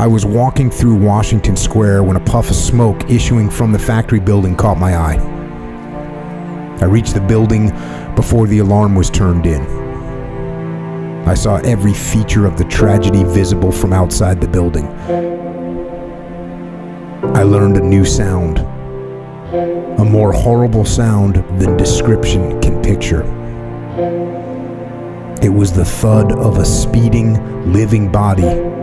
I was walking through Washington Square when a puff of smoke issuing from the factory building caught my eye. I reached the building before the alarm was turned in. I saw every feature of the tragedy visible from outside the building. I learned a new sound, a more horrible sound than description can picture. It was the thud of a speeding, living body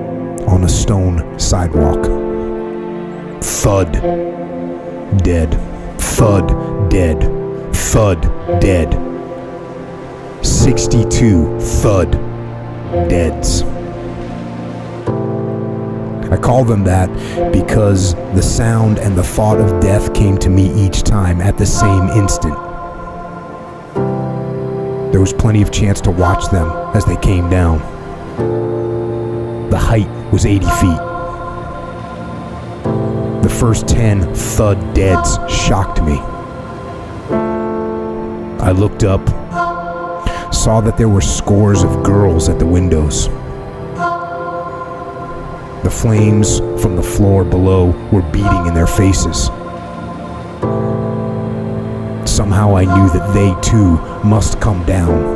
on a stone sidewalk. Thud, dead. Thud, dead. Thud, dead. 62 thud deads. I call them that because the sound and the thought of death came to me each time at the same instant. There was plenty of chance to watch them as they came down. The height was 80 feet. The first 10 thud deads shocked me. I looked up, saw that there were scores of girls at the windows. The flames from the floor below were beating in their faces. Somehow I knew that they too must come down.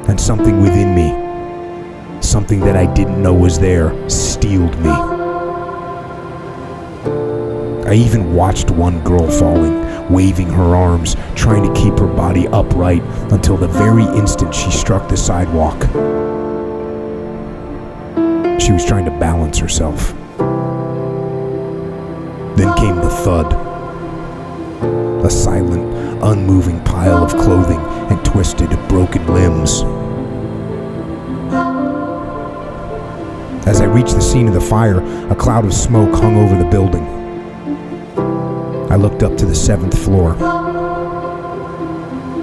And something within me, something that I didn't know was there, steeled me. I even watched one girl falling, waving her arms, trying to keep her body upright until the very instant she struck the sidewalk. She was trying to balance herself. Then came the thud. A silent, unmoving pile of clothing and twisted, broken limbs. As I reached the scene of the fire, a cloud of smoke hung over the building. I looked up to the 7th floor.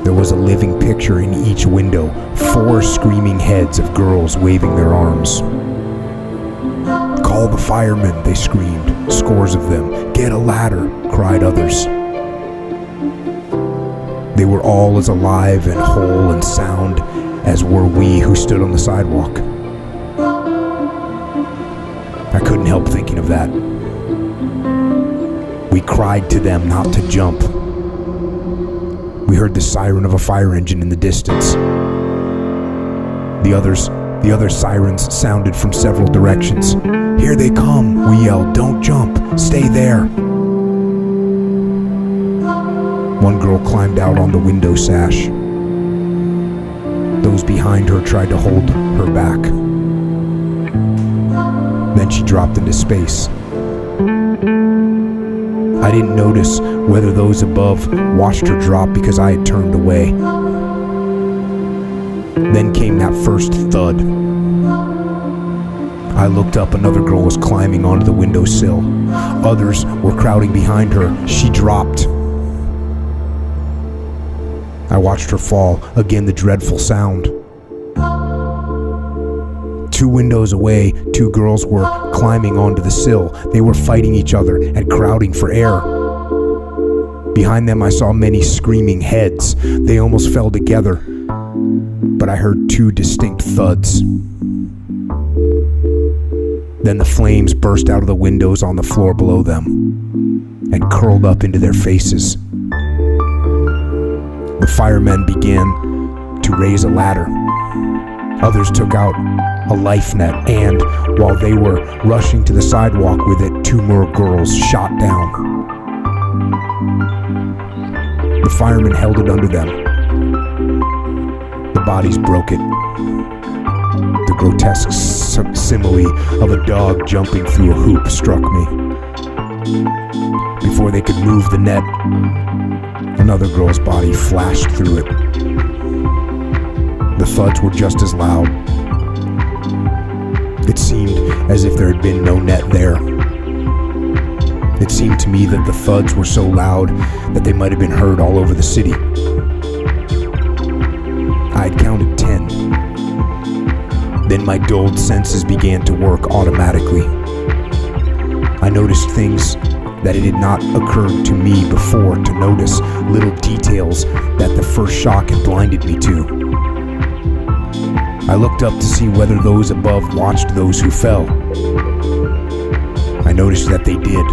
There was a living picture in each window, 4 screaming heads of girls waving their arms. "Call the firemen," they screamed, scores of them. "Get a ladder," cried others. They were all as alive and whole and sound as were we who stood on the sidewalk. I couldn't help thinking of that. We cried to them not to jump. We heard the siren of a fire engine in the distance. The other sirens sounded from several directions. "Here they come," we yelled. "Don't jump. Stay there." One girl climbed out on the window sash. Those behind her tried to hold her back. Then she dropped into space. I didn't notice whether those above watched her drop because I had turned away. Then came that first thud. I looked up, another girl was climbing onto the windowsill. Others were crowding behind her. She dropped. I watched her fall, again the dreadful sound. 2 windows away, 2 girls were climbing onto the sill. They were fighting each other and crowding for air. Behind them I saw many screaming heads. They almost fell together, but I heard 2 distinct thuds. Then the flames burst out of the windows on the floor below them and curled up into their faces. The firemen began to raise a ladder. Others took out a life net, and while they were rushing to the sidewalk with it, 2 more girls shot down. The firemen held it under them. The bodies broke it. The grotesque simile of a dog jumping through a hoop struck me. Before they could move the net, another girl's body flashed through it. The thuds were just as loud. It seemed as if there had been no net there. It seemed to me that the thuds were so loud that they might have been heard all over the city. I had counted 10. Then my dulled senses began to work automatically. I noticed things that it had not occurred to me before to notice, little details that the first shock had blinded me to. I looked up to see whether those above watched those who fell. I noticed that they did.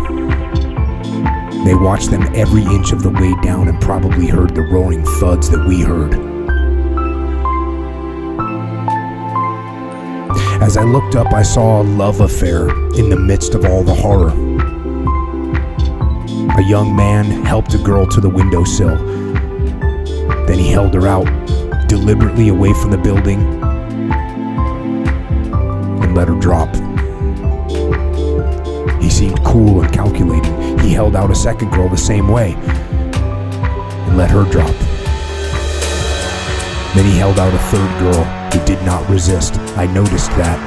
They watched them every inch of the way down and probably heard the roaring thuds that we heard. As I looked up, I saw a love affair in the midst of all the horror. A young man helped a girl to the windowsill. Then he held her out, deliberately away from the building, and let her drop. He seemed cool and calculating. He held out a second girl the same way and let her drop. Then he held out a third girl who did not resist. I noticed that.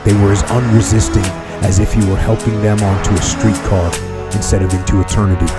They were as unresisting as if you were helping them onto a streetcar instead of into eternity.